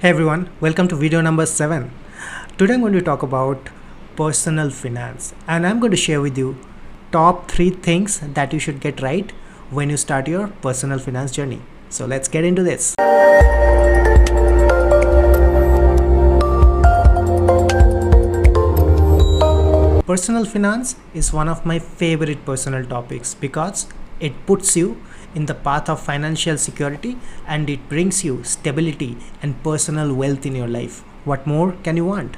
Hey everyone, welcome to video number 7. Today I'm going to talk about personal finance and I'm going to share with you top 3 things that you should get right when you start your personal finance journey. So let's get into this. Personal finance is one of my favorite personal topics because it puts you in the path of financial security and it brings you stability and personal wealth in your life. What more can you want?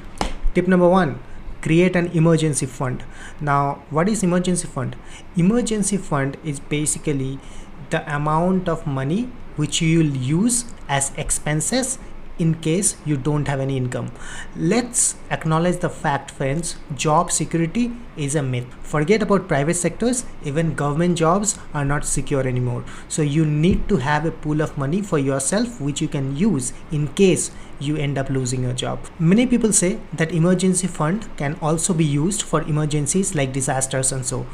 Tip number 1, create an emergency fund. Now, what is emergency fund? Emergency fund is basically the amount of money which you will use as expenses in case you don't have any income. Let's acknowledge the fact, friends, job security is a myth. Forget about private sectors, even government jobs are not secure anymore. So you need to have a pool of money for yourself which you can use in case you end up losing your job. Many people say that emergency fund can also be used for emergencies like disasters and so.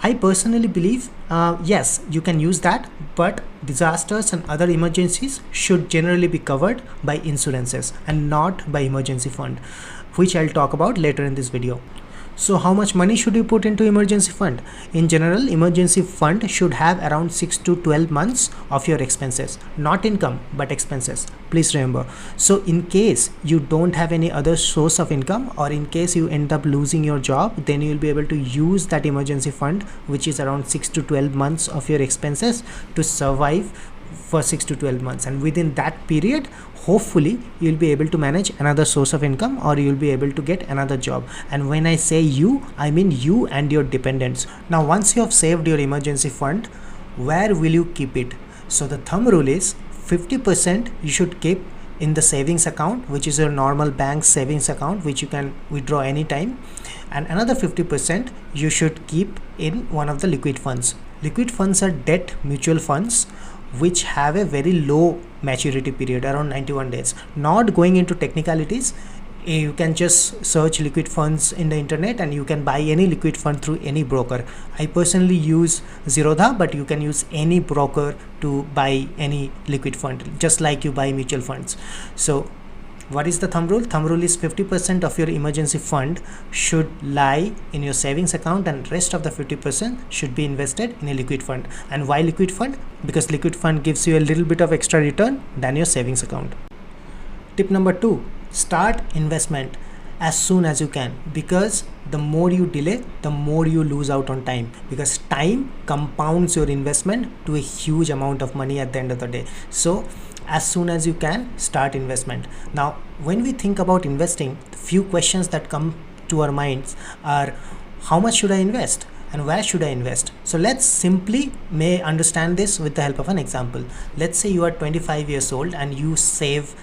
I personally believe yes, you can use that, but disasters and other emergencies should generally be covered by insurances and not by emergency fund, which I'll talk about later in this video. So how much money should you put into emergency fund? In general, emergency fund should have around 6 to 12 months of your expenses, not income, but expenses. Please remember. So in case you don't have any other source of income, or in case you end up losing your job, then you'll be able to use that emergency fund, which is around 6 to 12 months of your expenses, to survive for 6 to 12 months, and within that period hopefully you'll be able to manage another source of income, or you'll be able to get another job. And when I say you, I mean you and your dependents. Now once you have saved your emergency fund, where will you keep it? So the thumb rule is 50% you should keep in the savings account, which is your normal bank savings account, which you can withdraw anytime, and another 50% you should keep in one of the liquid funds. Liquid funds are debt mutual funds which have a very low maturity period, around 91 days. Not going into technicalities, you can just search liquid funds in the internet and you can buy any liquid fund through any broker. I personally use Zerodha, but you can use any broker to buy any liquid fund, just like you buy mutual funds. So what is the thumb rule? Thumb rule is 50% of your emergency fund should lie in your savings account and rest of the 50% should be invested in a liquid fund. And why liquid fund? Because liquid fund gives you a little bit of extra return than your savings account. Tip number 2, start investment as soon as you can, because the more you delay, the more you lose out on time, because time compounds your investment to a huge amount of money at the end of the day. So as soon as you can, start investment. Now when we think about investing, the few questions that come to our minds are, how much should I invest and where should I invest? So let's simply may understand this with the help of an example. Let's say you are 25 years old and you save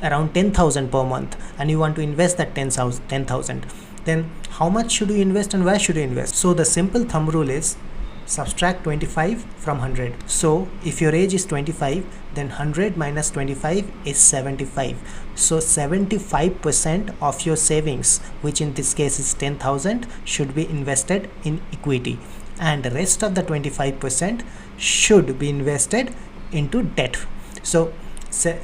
around 10,000 per month and you want to invest that 10,000. Then how much should you invest and where should you invest? So the simple thumb rule is subtract 25 from 100. So if your age is 25, then 100 minus 25 is 75. So 75% of your savings, which in this case is 10,000, should be invested in equity, and the rest of the 25% should be invested into debt. So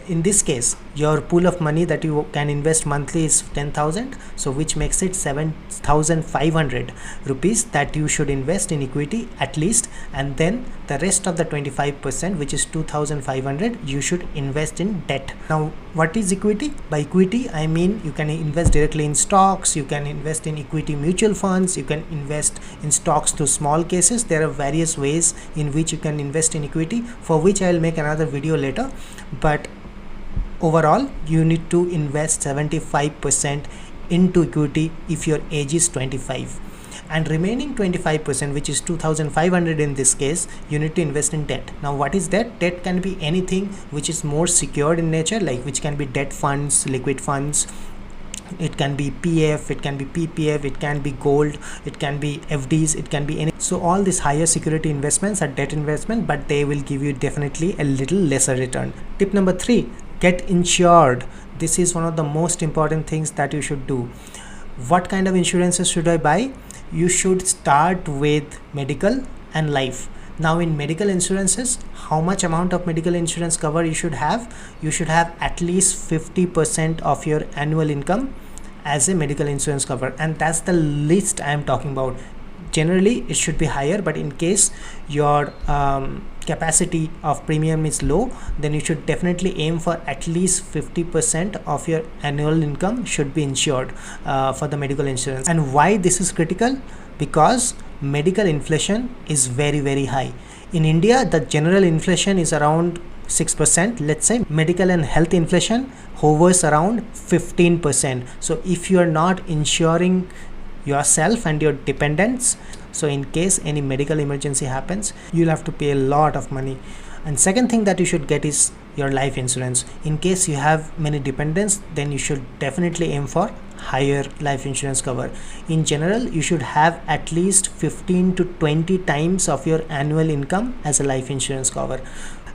in this case, your pool of money that you can invest monthly is 10,000, so which makes it 7,500 rupees that you should invest in equity at least, and then the rest of the 25%, which is 2,500, you should invest in debt. Now what is equity? By equity I mean you can invest directly in stocks, you can invest in equity mutual funds, you can invest in stocks to small cases. There are various ways in which you can invest in equity, for which I will make another video later. But overall you need to invest 75% into equity if your age is 25, and remaining 25%, which is 2,500 in this case, you need to invest in debt. Now what is debt? Debt can be anything which is more secured in nature, like which can be debt funds, liquid funds, it can be PF, it can be PPF, it can be gold, it can be FDs, it can be any. So all these higher security investments are debt investment, but they will give you definitely a little lesser return. Tip number 3, get insured. This is one of the most important things that you should do. What kind of insurances should I buy? You should start with medical and life. Now in medical insurances, how much amount of medical insurance cover you should have? You should have at least 50% of your annual income as a medical insurance cover, and that's the least I am talking about. Generally it should be higher, but in case your capacity of premium is low, then you should definitely aim for at least 50% of your annual income should be insured for the medical insurance. And why this is critical? Because medical inflation is very high. In India, the general inflation is around 6%. Let's say medical and health inflation hovers around 15%. So if you are not insuring yourself and your dependents, so in case any medical emergency happens, you'll have to pay a lot of money. And second thing that you should get is your life insurance. In case you have many dependents, then you should definitely aim for higher life insurance cover. In general, you should have at least 15 to 20 times of your annual income as a life insurance cover.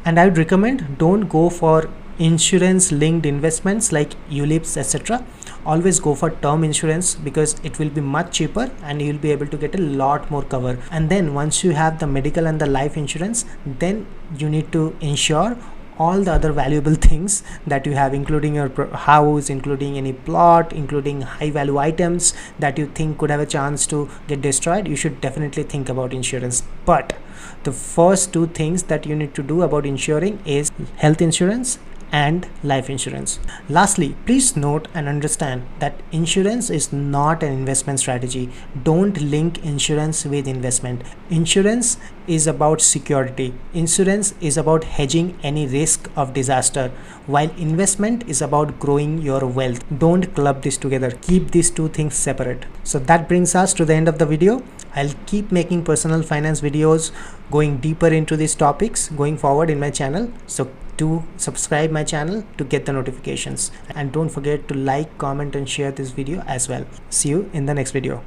And I would recommend, don't go for insurance linked investments like ULIPs, etc. Always go for term insurance, because it will be much cheaper and you will be able to get a lot more cover. And then once you have the medical and the life insurance, then you need to insure all the other valuable things that you have, including your house, including any plot, including high value items that you think could have a chance to get destroyed. You should definitely think about insurance. But the first two things that you need to do about insuring is health insurance and life insurance. Lastly, please note and understand that insurance is not an investment strategy. Don't link insurance with investment. Insurance is about security. Insurance is about hedging any risk of disaster, while investment is about growing your wealth. Don't club this together. Keep these two things separate. So that brings us to the end of the video. I'll keep making personal finance videos going deeper into these topics going forward in my channel. So do subscribe my channel to get the notifications, and don't forget to like, comment and share this video as well. See you in the next video.